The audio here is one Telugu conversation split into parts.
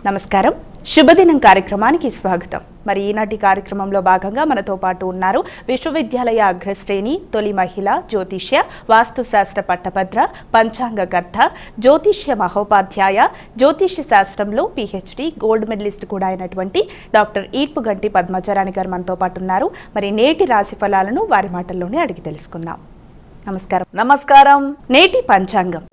నమస్కారం. శుభదినం కార్యక్రమానికి స్వాగతం. మరి ఈనాటి కార్యక్రమంలో భాగంగా మనతో పాటు ఉన్నారు విశ్వవిద్యాలయ అగ్రశ్రేణి తొలి మహిళ జ్యోతిష్య వాస్తుశాస్త్ర పట్టభద్ర పంచాంగకర్త జ్యోతిష్య మహోపాధ్యాయ జ్యోతిష్య శాస్త్రంలో పిహెచ్డి గోల్డ్ మెడలిస్ట్ కూడా అయినటువంటి డాక్టర్ ఈర్పుగంటి పద్మజరాణి గారు మనతో పాటు ఉన్నారు. మరి నేటి రాశి ఫలాలను వారి మాటల్లోనే అడిగి తెలుసుకుందాం. నమస్కారం. నమస్కారం. నేటి పంచాంగం.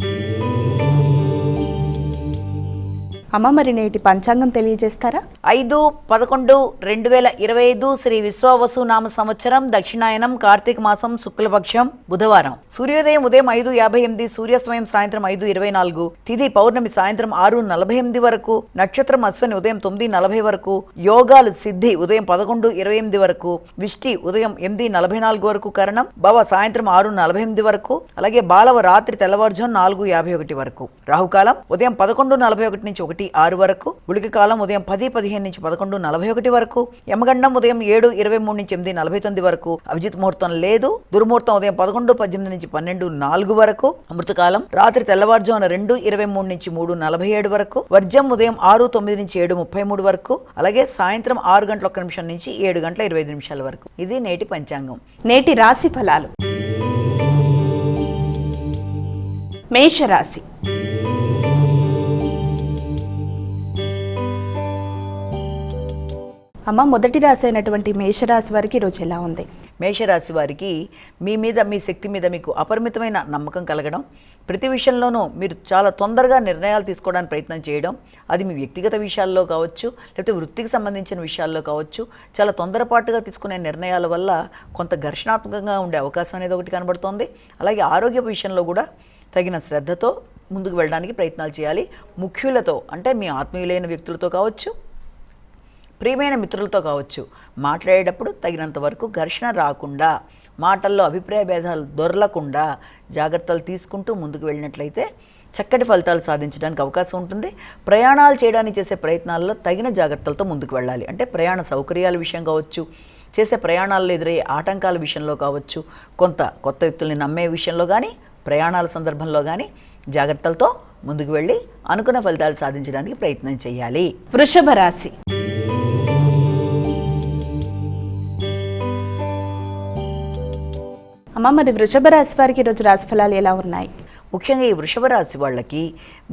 అమ్మ, మరి నేటి పంచాంగం తెలియజేస్తారా? 5/11/2025 శ్రీ విశ్వావసు నామ సంవత్సరం, దక్షిణాయనం, కార్తీక మాసం, శుక్లపక్షం, బుధవారం. సూర్యోదయం ఉదయం 5:58, సూర్యాస్తమయం సాయంత్రం 5:24, తిథి పౌర్ణమి సాయంత్రం 6:48 వరకు, నక్షత్రం అశ్విని ఉదయం 9:40 వరకు, యోగాలు సిద్ధి ఉదయం 11:28 వరకు, విష్టి ఉదయం 8:44 వరకు, కరణం భవ సాయంత్రం 6:48 వరకు, అలాగే బాలవ రాత్రి తెల్లవారుజాము 4:51 వరకు. రాహుకాలం ఉదయం 11:41 నుంచి 1:06 వరకు, గుళిక కాలం ఉదయం 10:15 నుంచి 11:41 వరకు, యమగండం ఉదయం 7:23 నుంచి 8:49 వరకు, అభిజిత్ ముహూర్తం లేదు. దుర్ముహూర్తం ఉదయం 11:18 నుంచి 12:04 వరకు, అమృతకాలం రాత్రి తెల్లవారుజామున 2:23 నుంచి 3:47 వరకు, వర్జం ఉదయం 6:09 నుంచి 7:33 వరకు, అలాగే సాయంత్రం 6:01 నుంచి 7:25 వరకు. ఇది నేటి పంచాంగం. నేటి రాశి ఫలాలు. మేషరాశి. అమ్మ, మొదటి రాశి అయినటువంటి మేషరాశి వారికి ఈరోజు ఎలా ఉంది? మేషరాశి వారికి మీ మీద, మీ శక్తి మీద మీకు అపరిమితమైన నమ్మకం కలగడం, ప్రతి విషయంలోనూ మీరు చాలా తొందరగా నిర్ణయాలు తీసుకోవడానికి ప్రయత్నం చేయడం, అది మీ వ్యక్తిగత విషయాల్లో కావచ్చు, లేకపోతే వృత్తికి సంబంధించిన విషయాల్లో కావచ్చు, చాలా తొందరపాటుగా తీసుకునే నిర్ణయాల వల్ల కొంత ఘర్షణాత్మకంగా ఉండే అవకాశం అనేది ఒకటి కనబడుతోంది. అలాగే ఆరోగ్య విషయంలో కూడా తగిన శ్రద్ధతో ముందుకు వెళ్ళడానికి ప్రయత్నాలు చేయాలి. ముఖ్యులతో, అంటే మీ ఆత్మీయులైన వ్యక్తులతో కావచ్చు, ప్రియమైన మిత్రులతో కావచ్చు, మాట్లాడేటప్పుడు తగినంత వరకు ఘర్షణ రాకుండా, మాటల్లో అభిప్రాయ భేదాలు దొరలకుండా జాగ్రత్తలు తీసుకుంటూ ముందుకు వెళ్ళినట్లయితే చక్కటి ఫలితాలు సాధించడానికి అవకాశం ఉంటుంది. ప్రయాణాలు చేయడానికి చేసే ప్రయత్నాల్లో తగిన జాగ్రత్తలతో ముందుకు వెళ్ళాలి. అంటే ప్రయాణ సౌకర్యాల విషయం కావచ్చు, చేసే ప్రయాణాల్లో ఎదురయ్యే ఆటంకాల విషయంలో కావచ్చు, కొత్త వ్యక్తుల్ని నమ్మే విషయంలో కానీ, ప్రయాణాల సందర్భంలో కానీ జాగ్రత్తలతో ముందుకు వెళ్ళి అనుకున్న ఫలితాలు సాధించడానికి ప్రయత్నం చేయాలి. వృషభ రాశి. అమ్మ, మరి వృషభ రాశి వారికి ఈరోజు రాశి ఫలాలు ఎలా ఉన్నాయి? ముఖ్యంగా ఈ వృషభ రాశి వాళ్ళకి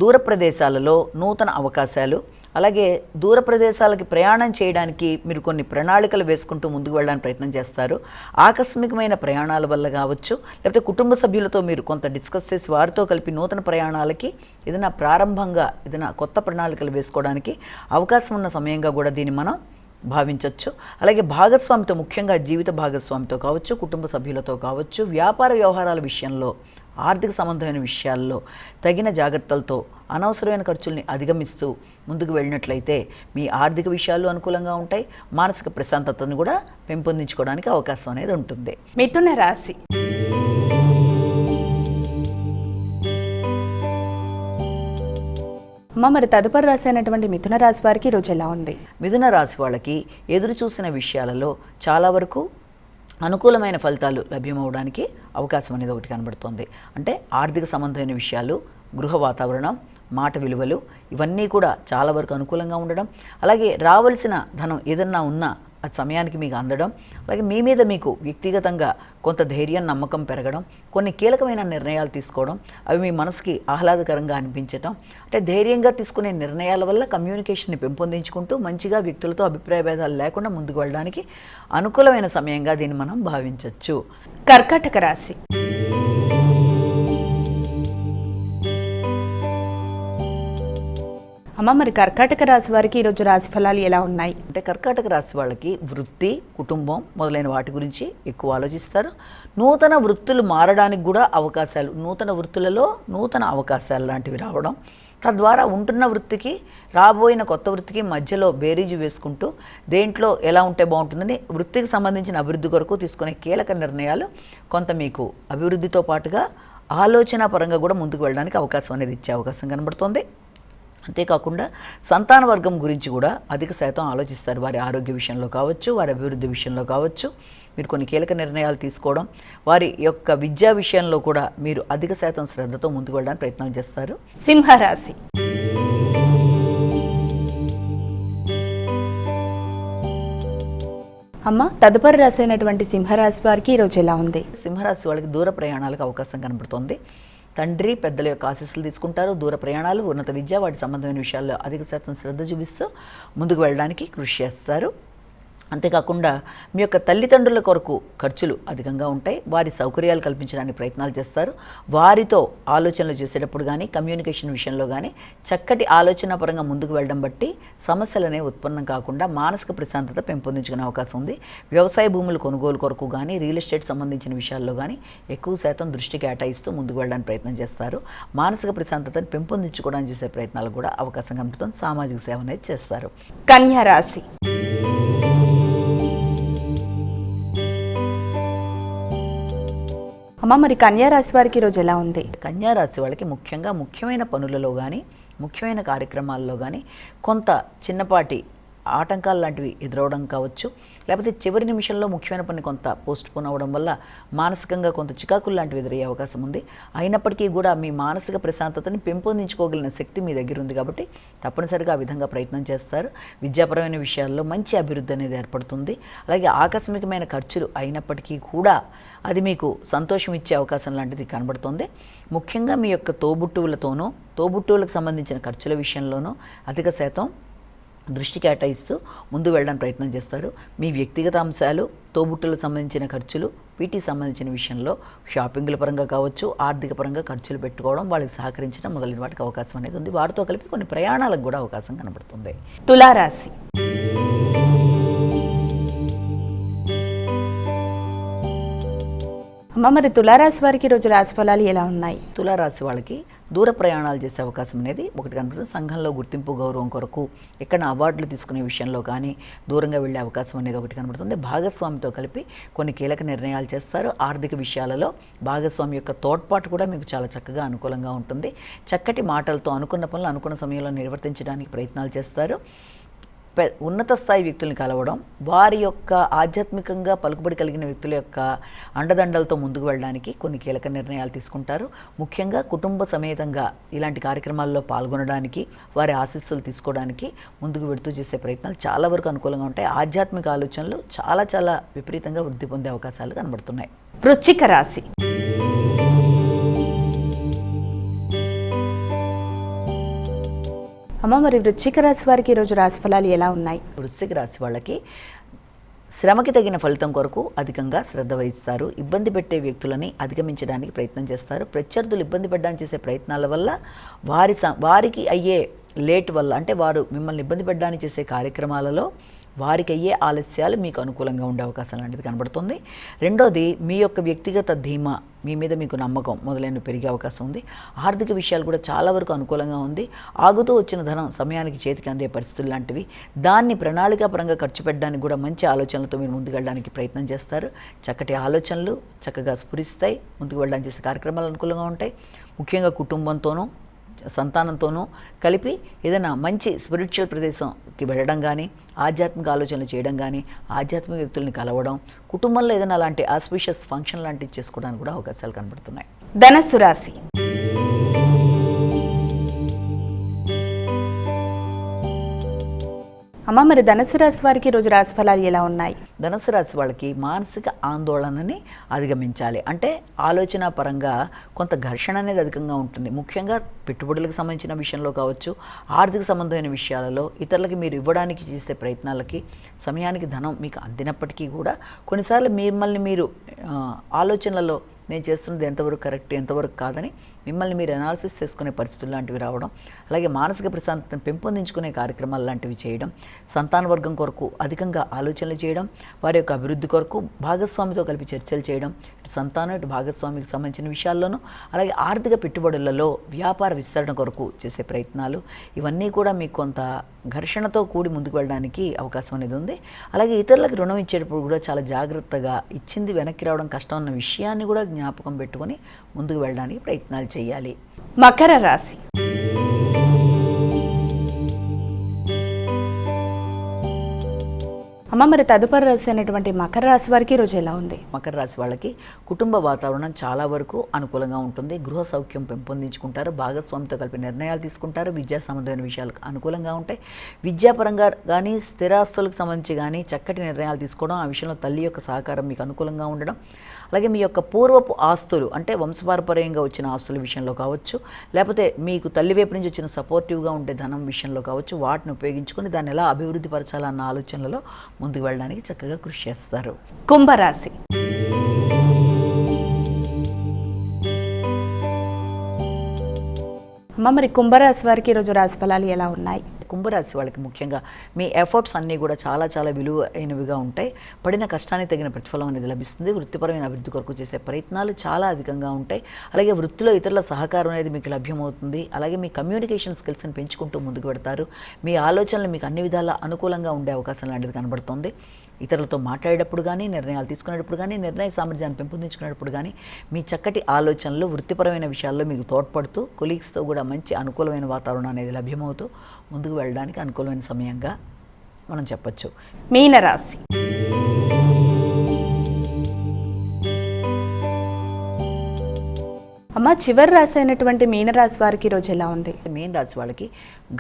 దూర ప్రదేశాలలో నూతన అవకాశాలు, అలాగే దూర ప్రదేశాలకి ప్రయాణం చేయడానికి మీరు కొన్ని ప్రణాళికలు వేసుకుంటూ ముందుకు వెళ్ళడానికి ప్రయత్నం చేస్తారు. ఆకస్మికమైన ప్రయాణాల వల్ల కావచ్చు, లేకపోతే కుటుంబ సభ్యులతో మీరు కొంత డిస్కస్ చేసి వారితో కలిపి నూతన ప్రయాణాలకి ఏదైనా ప్రారంభంగా ఏదైనా కొత్త ప్రణాళికలు వేసుకోవడానికి అవకాశం ఉన్న సమయంగా కూడా దీన్ని మనం భావించవచ్చు. అలాగే భాగస్వామితో, ముఖ్యంగా జీవిత భాగస్వామితో కావచ్చు, కుటుంబ సభ్యులతో కావచ్చు, వ్యాపార వ్యవహారాల విషయంలో, ఆర్థిక సంబంధమైన విషయాల్లో తగిన జాగ్రత్తలతో అనవసరమైన ఖర్చుల్ని అధిగమిస్తూ ముందుకు వెళ్ళినట్లయితే మీ ఆర్థిక విషయాలు అనుకూలంగా ఉంటాయి. మానసిక ప్రశాంతతను కూడా పెంపొందించుకోవడానికి అవకాశం అనేది ఉంటుంది. మిథున రాశి. అమ్మ, మరి తదుపరి రాశి అయినటువంటి మిథున రాశి వారికి ఈరోజు ఎలా ఉంది? మిథున రాశి వాళ్ళకి ఎదురు చూసిన విషయాలలో చాలా వరకు అనుకూలమైన ఫలితాలు లభ్యమవడానికి అవకాశం అనేది ఒకటి కనబడుతోంది. అంటే ఆర్థిక సంబంధమైన విషయాలు, గృహ వాతావరణం, మాట విలువలు, ఇవన్నీ కూడా చాలా వరకు అనుకూలంగా ఉండడం, అలాగే రావాల్సిన ధనం ఏదన్నా ఉన్నా అది సమయానికి మీకు అందడం, అలాగే మీ మీద మీకు వ్యక్తిగతంగా కొంత ధైర్యం, నమ్మకం పెరగడం, కొన్ని కీలకమైన నిర్ణయాలు తీసుకోవడం, అవి మీ మనసుకి ఆహ్లాదకరంగా అనిపించడం, అంటే ధైర్యంగా తీసుకునే నిర్ణయాల వల్ల కమ్యూనికేషన్ని పెంపొందించుకుంటూ మంచిగా వ్యక్తులతో అభిప్రాయ భేదాలు లేకుండా ముందుకు వెళ్ళడానికి అనుకూలమైన సమయంగా దీన్ని మనం భావించవచ్చు. కర్కాటక రాశి. అమ్మ, మరి కర్కాటక రాశి వారికి ఈరోజు రాశి ఫలాలు ఎలా ఉన్నాయి? అంటే కర్కాటక రాశి వాళ్ళకి వృత్తి, కుటుంబం మొదలైన వాటి గురించి ఎక్కువ ఆలోచిస్తారు. నూతన వృత్తులు మారడానికి కూడా అవకాశాలు, నూతన వృత్తులలో నూతన అవకాశాలు లాంటివి రావడం, తద్వారా ఉంటున్న వృత్తికి రాబోయిన కొత్త వృత్తికి మధ్యలో బేరీజు వేసుకుంటూ దేంట్లో ఎలా ఉంటే బాగుంటుందని వృత్తికి సంబంధించిన అభివృద్ధి కొరకు తీసుకునే కీలక నిర్ణయాలు కొంత మీకు అభివృద్ధితో పాటుగా ఆలోచన పరంగా కూడా ముందుకు వెళ్ళడానికి అవకాశం అనేది ఇచ్చే అవకాశం కనబడుతోంది. అంతేకాకుండా సంతాన వర్గం గురించి కూడా అధిక శాతం ఆలోచిస్తారు. వారి ఆరోగ్య విషయంలో కావచ్చు, వారి అభివృద్ధి విషయంలో కావచ్చు, మీరు కొన్ని కీలక నిర్ణయాలు తీసుకోవడం, వారి యొక్క విద్యా విషయంలో కూడా మీరు అధిక శాతం శ్రద్ధతో ముందుకు వెళ్ళడానికి ప్రయత్నం చేస్తారు. సింహరాశి. అమ్మ, తదుపరి రాశి అయినటువంటి సింహరాశి వారికి ఈరోజు ఎలా ఉంది? సింహరాశి వాళ్ళకి దూర ప్రయాణాలకు అవకాశం కనబడుతోంది. తండ్రి పెద్దల యొక్క ఆశీస్సులు తీసుకుంటారు. దూర ప్రయాణాలు, ఉన్నత విద్య, వాటి సంబంధమైన విషయాల్లో అధిక శాతం శ్రద్ధ చూపిస్తూ ముందుకు వెళ్ళడానికి కృషి చేస్తారు. అంతేకాకుండా మీ యొక్క తల్లిదండ్రుల కొరకు ఖర్చులు అధికంగా ఉంటాయి. వారి సౌకర్యాలు కల్పించడానికి ప్రయత్నాలు చేస్తారు. వారితో ఆలోచనలు చేసేటప్పుడు కానీ, కమ్యూనికేషన్ విషయంలో కానీ చక్కటి ఆలోచన పరంగా ముందుకు వెళ్ళడం బట్టి సమస్యలనే ఉత్పన్నం కాకుండా మానసిక ప్రశాంతత పెంపొందించుకునే అవకాశం ఉంది. వ్యవసాయ భూములు కొనుగోలు కొరకు కానీ, రియల్ ఎస్టేట్ సంబంధించిన విషయాల్లో కానీ ఎక్కువ శాతం దృష్టి కేటాయిస్తూ ముందుకు వెళ్ళడానికి ప్రయత్నం చేస్తారు. మానసిక ప్రశాంతతను పెంపొందించుకోవడానికి చేసే ప్రయత్నాలు కూడా అవకాశం కనబడుతుంది. సామాజిక సేవ అనేది చేస్తారు. కన్యా రాశి. అమ్మ, మరి కన్యా రాశి వారికి ఈరోజు ఎలా ఉంది? కన్యా రాశి వాళ్ళకి ముఖ్యంగా ముఖ్యమైన పనులలో కానీ, ముఖ్యమైన కార్యక్రమాల్లో కానీ కొంత చిన్నపాటి ఆటంకాలు లాంటివి ఎదురవడం కావచ్చు, లేకపోతే చివరి నిమిషంలో ముఖ్యమైన పని కొంత పోస్ట్ పోన్ అవ్వడం వల్ల మానసికంగా కొంత చికాకులు లాంటివి ఎదురయ్యే అవకాశం ఉంది. అయినప్పటికీ కూడా మీ మానసిక ప్రశాంతతని పెంపొందించుకోగలిగిన శక్తి మీ దగ్గర ఉంది కాబట్టి తప్పనిసరిగా ఆ విధంగా ప్రయత్నం చేస్తారు. విద్యాపరమైన విషయాల్లో మంచి అభివృద్ధి అనేది ఏర్పడుతుంది. అలాగే ఆకస్మికమైన ఖర్చులు అయినప్పటికీ కూడా అది మీకు సంతోషం ఇచ్చే అవకాశం లాంటిది కనబడుతుంది. ముఖ్యంగా మీ యొక్క తోబుట్టువులకు సంబంధించిన ఖర్చుల విషయంలోనూ అధిక శాతం దృష్టి కేటాయిస్తూ ముందు వెళ్ళడానికి ప్రయత్నం చేస్తారు. మీ వ్యక్తిగత అంశాలు, తోబుట్టులకు సంబంధించిన ఖర్చులు, వీటికి సంబంధించిన విషయంలో షాపింగ్ల పరంగా కావచ్చు, ఆర్థిక పరంగా ఖర్చులు పెట్టుకోవడం, వాళ్ళకి సహకరించడం మొదలైన వాటికి అవకాశం అనేది ఉంది. వారితో కలిపి కొన్ని ప్రయాణాలకు కూడా అవకాశం కనబడుతుంది. తులారాశి. అమ్మ, మరి తులారాశి వారికి ఈరోజు రాశి ఫలాలు ఎలా ఉన్నాయి? తులారాశి వాళ్ళకి దూర ప్రయాణాలు చేసే అవకాశం అనేది ఒకటి కనబడుతుంది. సంఘంలో గుర్తింపు, గౌరవం కొరకు ఎక్కడ అవార్డులు తీసుకునే విషయంలో కానీ దూరంగా వెళ్ళే అవకాశం అనేది ఒకటి కనబడుతుంది. భాగస్వామితో కలిపి కొన్ని కీలక నిర్ణయాలు చేస్తారు. ఆర్థిక విషయాలలో భాగస్వామి యొక్క తోడ్పాటు కూడా మీకు చాలా చక్కగా అనుకూలంగా ఉంటుంది. చక్కటి మాటలతో అనుకున్న పనులు అనుకున్న సమయంలో నిర్వర్తించడానికి ప్రయత్నాలు చేస్తారు. ఉన్నత స్థాయి వ్యక్తుల్ని కలవడం, వారి యొక్క ఆధ్యాత్మికంగా పలుకుబడి కలిగిన వ్యక్తుల యొక్క అండదండలతో ముందుకు వెళ్ళడానికి కొన్ని కీలక నిర్ణయాలు తీసుకుంటారు. ముఖ్యంగా కుటుంబ సమేతంగా ఇలాంటి కార్యక్రమాల్లో పాల్గొనడానికి, వారి ఆశీస్సులు తీసుకోవడానికి ముందుకు వెడుతూ చేసే ప్రయత్నాలు చాలా వరకు అనుకూలంగా ఉంటాయి. ఆధ్యాత్మిక ఆలోచనలు చాలా విపరీతంగా వృద్ధి పొందే అవకాశాలు కనబడుతున్నాయి. వృశ్చిక రాశి. అమ్మ, మరి వృశ్చిక రాశి వారికి ఈరోజు రాశి ఫలాలు ఎలా ఉన్నాయి? వృశ్చిక రాశి వాళ్ళకి శ్రమకి తగిన ఫలితం కొరకు అధికంగా శ్రద్ధ వహిస్తారు. ఇబ్బంది పెట్టే వ్యక్తులని అధిగమించడానికి ప్రయత్నం చేస్తారు. ప్రత్యర్థులు ఇబ్బంది పెట్టడానికి చేసే ప్రయత్నాల వల్ల వారికి అయ్యే లేట్ వల్ల, అంటే వారు మిమ్మల్ని ఇబ్బంది పెట్టడానికి చేసే కార్యక్రమాలలో వారికి అయ్యే ఆలస్యాలు మీకు అనుకూలంగా ఉండే అవకాశం లాంటిది కనబడుతుంది. రెండోది, మీ యొక్క వ్యక్తిగత ధీమా, మీ మీద మీకు నమ్మకం మొదలైన పెరిగే అవకాశం ఉంది. ఆర్థిక విషయాలు కూడా చాలా వరకు అనుకూలంగా ఉంది. ఆగుతూ వచ్చిన ధనం సమయానికి చేతికి అందే పరిస్థితులు లాంటివి, దాన్ని ప్రణాళికాపరంగా ఖర్చు పెట్టడానికి కూడా మంచి ఆలోచనలతో మీరు ముందుకు వెళ్ళడానికి ప్రయత్నం చేస్తారు. చక్కటి ఆలోచనలు చక్కగా స్ఫురిస్తాయి. ముందుకు వెళ్ళడానికి చేసే కార్యక్రమాలు అనుకూలంగా ఉంటాయి. ముఖ్యంగా కుటుంబంతోనూ సంతానంతోనూ కలిపి ఏదైనా మంచి స్పిరిచువల్ ప్రదేశంకి వెళ్ళడం కానీ, ఆధ్యాత్మిక ఆలోచనలు చేయడం కానీ, ఆధ్యాత్మిక వ్యక్తుల్ని కలవడం, కుటుంబంలో ఏదైనా అలాంటి ఆస్పిషియస్ ఫంక్షన్ లాంటివి చేసుకోవడానికి కూడా అవకాశాలు కనబడుతున్నాయి. ధనస్సు రాశి. అమ్మ, మరి ధనుసు రాశి వారికి ఈరోజు రాశి ఫలాలు ఎలా ఉన్నాయి? ధనుసు రాశి వాళ్ళకి మానసిక ఆందోళనని అధిగమించాలి. అంటే ఆలోచన పరంగా కొంత ఘర్షణ అనేది అధికంగా ఉంటుంది. ముఖ్యంగా పెట్టుబడులకు సంబంధించిన విషయంలో కావచ్చు, ఆర్థిక సంబంధమైన విషయాలలో ఇతరులకి మీరు ఇవ్వడానికి చేసే ప్రయత్నాలకి సమయానికి ధనం మీకు అందినప్పటికీ కూడా కొన్నిసార్లు మిమ్మల్ని మీరు ఆలోచనలలో నేను చేస్తున్నది ఎంతవరకు కరెక్ట్, ఎంతవరకు కాదని మిమ్మల్ని మీరు అనాలిసిస్ చేసుకునే పరిస్థితులు లాంటివి రావడం, అలాగే మానసిక ప్రశాంతతను పెంపొందించుకునే కార్యక్రమాలు లాంటివి చేయడం, సంతాన వర్గం కొరకు అధికంగా ఆలోచనలు చేయడం, వారి యొక్క అభివృద్ధి కొరకు భాగస్వామితో కలిపి చర్చలు చేయడం, ఇటు సంతానం ఇటు భాగస్వామికి సంబంధించిన విషయాల్లోనూ, అలాగే ఆర్థిక పెట్టుబడులలో వ్యాపార విస్తరణ కొరకు చేసే ప్రయత్నాలు, ఇవన్నీ కూడా మీకు కొంత ఘర్షణతో కూడి ముందుకు వెళ్ళడానికి అవకాశం అనేది ఉంది. అలాగే ఇతరులకు రుణం ఇచ్చేటప్పుడు కూడా చాలా జాగ్రత్తగా, ఇచ్చింది వెనక్కి రావడం కష్టం అన్న విషయాన్ని కూడా జ్ఞాపకం పెట్టుకొని ముందుకు వెళ్ళడానికి ప్రయత్నాలు చేయాలి. మకర రాశి. అమ్మ, అమ్మ, మరి తదుపరి రాశి అయినటువంటి మకర రాశి వారికి ఈరోజు ఎలా ఉంది? మకర రాశి వాళ్ళకి కుటుంబ వాతావరణం చాలా వరకు అనుకూలంగా ఉంటుంది. గృహ సౌఖ్యం పెంపొందించుకుంటారు, భాగస్వామితో కలిపి నిర్ణయాలు తీసుకుంటారు, విద్యా సంబంధమైన విషయాలకు అనుకూలంగా ఉంటాయి. విద్యాపరంగా కానీ స్థిరాస్తులకు సంబంధించి కానీ చక్కటి నిర్ణయాలు తీసుకోవడం, ఆ విషయంలో తల్లి యొక్క సహకారం మీకు అనుకూలంగా ఉండడం, అలాగే మీ యొక్క పూర్వపు ఆస్తులు అంటే వంశపారపర్యంగా వచ్చిన ఆస్తుల విషయంలో కావచ్చు, లేకపోతే మీకు తల్లి వైపు నుంచి వచ్చిన సపోర్టివ్గా ఉండే ధనం విషయంలో కావచ్చు, వాటిని ఉపయోగించుకొని దాన్ని ఎలా అభివృద్ధి పరచాలన్న ఆలోచనలలో ముందుకు వెళ్ళడానికి చక్కగా కృషి చేస్తారు. కుంభరాశి. అమ్మ, మరి కుంభరాశి వారికి ఈరోజు రాశి ఫలాలు ఎలా ఉన్నాయి? కుంభరాశి వాళ్ళకి ముఖ్యంగా మీ ఎఫర్ట్స్ అన్నీ కూడా చాలా చాలా విలువైనవిగా ఉంటాయి. పడిన కష్టానికి తగిన ప్రతిఫలం అనేది లభిస్తుంది. వృత్తిపరమైన అభివృద్ధి కొరకు చేసే ప్రయత్నాలు చాలా అధికంగా ఉంటాయి. అలాగే వృత్తిలో ఇతరుల సహకారం అనేది మీకు లభ్యమవుతుంది. అలాగే మీ కమ్యూనికేషన్ స్కిల్స్ని పెంచుకుంటూ ముందుకు పెడతారు. మీ ఆలోచనలు మీకు అన్ని విధాలా అనుకూలంగా ఉండే అవకాశం లాంటిది కనబడుతుంది. ఇతరులతో మాట్లాడేటప్పుడు కానీ, నిర్ణయాలు తీసుకునేటప్పుడు కానీ, నిర్ణయ సామర్థ్యాన్ని పెంపొందించుకునేటప్పుడు కానీ మీ చక్కటి ఆలోచనలు వృత్తిపరమైన విషయాల్లో మీకు తోడ్పడుతూ కొలీగ్స్తో కూడా మంచి అనుకూలమైన వాతావరణం అనేది లభ్యమవుతూ ముందుకు వెళ్ళడానికి అనుకూలమైన సమయంగా మనం చెప్పొచ్చు. మీనరాశి. అమ్మ, చివరి రాశి అయినటువంటి మీనరాశి వారికి ఈరోజు ఎలా ఉంది? మీన రాశి వాళ్ళకి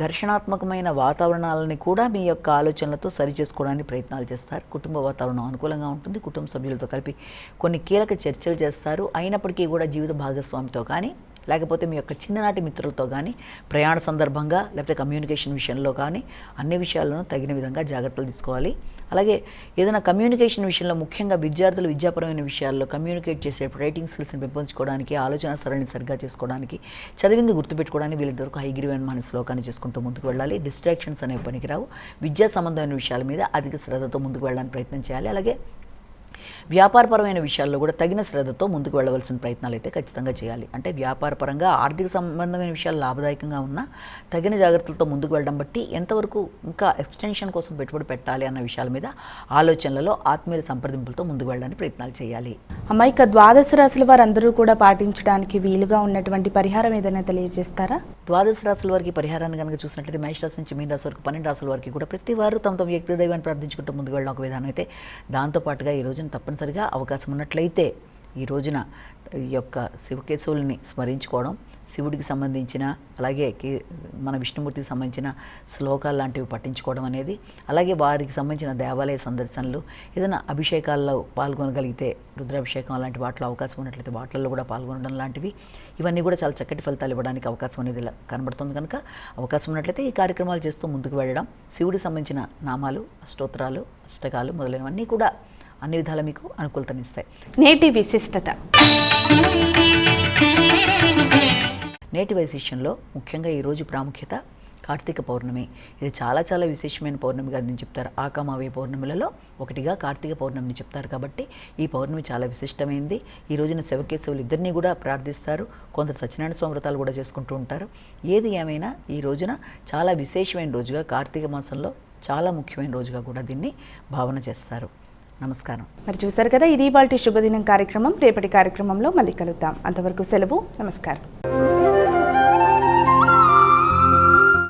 ఘర్షణాత్మకమైన వాతావరణాలని కూడా మీ యొక్క ఆలోచనలతో సరి చేసుకోవడానికి ప్రయత్నాలు చేస్తారు. కుటుంబ వాతావరణం అనుకూలంగా ఉంటుంది. కుటుంబ సభ్యులతో కలిపి కొన్ని కీలక చర్చలు చేస్తారు. అయినప్పటికీ కూడా జీవిత భాగస్వామితో కానీ, లేకపోతే మీ యొక్క చిన్ననాటి మిత్రులతో కానీ, ప్రయాణ సందర్భంగా లేకపోతే కమ్యూనికేషన్ విషయంలో కానీ అన్ని విషయాలను తగిన విధంగా జాగ్రత్తలు తీసుకోవాలి. అలాగే ఏదైనా కమ్యూనికేషన్ విషయంలో ముఖ్యంగా విద్యార్థులు విద్యాపరమైన విషయాల్లో కమ్యూనికేట్ చేసే రైటింగ్ స్కిల్స్ని పెంపొందించుకోవడానికి, ఆలోచన సరళిని సరిగ్గా చేసుకోవడానికి, చదివింది గుర్తుపెట్టుకోవడానికి వీళ్ళిద్దరికి హైగ్రీవైన మన శ్లోకాన్ని చేసుకుంటూ ముందుకు వెళ్ళాలి. డిస్ట్రాక్షన్స్ అనేవి పనికిరావు. విద్యా సంబంధమైన విషయాల మీద అధిక శ్రద్ధతో ముందుకు వెళ్ళడానికి ప్రయత్నం చేయాలి. అలాగే వ్యాపారపరమైన విషయాల్లో కూడా తగిన శ్రద్ధతో ముందుకు వెళ్ళవలసిన ప్రయత్నాలు అయితే ఖచ్చితంగా చేయాలి. అంటే వ్యాపారపరంగా ఆర్థిక సంబంధమైన విషయాలు లాభదాయకంగా ఉన్నా తగిన జాగ్రత్తలతో ముందుకు వెళ్ళడం బట్టి ఎంతవరకు ఇంకా ఎక్స్టెన్షన్ కోసం పెట్టుబడి పెట్టాలి అన్న విషయాల మీద ఆలోచనలలో ఆత్మీయుల సంప్రదింపులతో ముందుకు వెళ్ళడానికి ప్రయత్నాలు చేయాలి. అమ్మ, ఇక ద్వాదశ రాశుల వారందరూ కూడా పాటించడానికి వీలుగా ఉన్నటువంటి పరిహారం ఏదైనా తెలియజేస్తారా? ద్వాదశ రాశుల వారికి పరిహారాన్ని కనుక చూసినట్లయితే మేష రాశి నుంచి మీన రాశి వరకు 12 రాశుల వారికి కూడా ప్రతి వారు తమ తమ వ్యక్తి దైవాన్ని ప్రార్థించుకుంటూ ముందుకు వెళ్ళడం ఒక విధానం అయితే, దాంతోపాటుగా ఈ రోజున తప్పనిసరిగా అవకాశం ఉన్నట్లయితే ఈ రోజున ఈ యొక్క శివకేశవుల్ని స్మరించుకోవడం, శివుడికి సంబంధించిన అలాగే మన విష్ణుమూర్తికి సంబంధించిన శ్లోకాలు లాంటివి పఠించుకోవడం అనేది, అలాగే వారికి సంబంధించిన దేవాలయ సందర్శనలు, ఏదైనా అభిషేకాల్లో పాల్గొనగలిగితే రుద్రాభిషేకం అలాంటి వాటిలో అవకాశం ఉన్నట్లయితే వాటిల్లో కూడా పాల్గొనడం లాంటివి, ఇవన్నీ కూడా చాలా చక్కటి ఫలితాలు ఇవ్వడానికి అవకాశం అనేది కనబడుతుంది. కనుక అవకాశం ఉన్నట్లయితే ఈ కార్యక్రమాలు చేస్తూ ముందుకు వెళ్ళడం, శివుడికి సంబంధించిన నామాలు, స్తోత్రాలు, అష్టకాలు మొదలైనవన్నీ కూడా అన్ని విధాలా మీకు అనుకూలతనిస్తాయి. నేటి విశిష్టత. నేటి వైశిష్యంలో ముఖ్యంగా ఈరోజు ప్రాముఖ్యత కార్తీక పౌర్ణమి. ఇది చాలా చాలా విశేషమైన పౌర్ణమిగా దీన్ని చెప్తారు. ఆకామావే పౌర్ణమిలలో ఒకటిగా కార్తీక పౌర్ణమిని చెప్తారు. కాబట్టి ఈ పౌర్ణమి చాలా విశిష్టమైంది. ఈ రోజున శివకేశవులు ఇద్దరిని కూడా ప్రార్థిస్తారు. కొందరు సత్యనారాయణ స్వామి వ్రతాలు కూడా చేసుకుంటూ ఉంటారు. ఏది ఏమైనా ఈ రోజున చాలా విశేషమైన రోజుగా, కార్తీక మాసంలో చాలా ముఖ్యమైన రోజుగా కూడా దీన్ని భావన చేస్తారు. నమస్కారం. మరి చూసారు కదా, ఇది ఇవాల్టి శుభదినం కార్యక్రమం. రేపటి కార్యక్రమంలో మళ్ళీ కలుద్దాం. అంతవరకు సెలవు. నమస్కారం.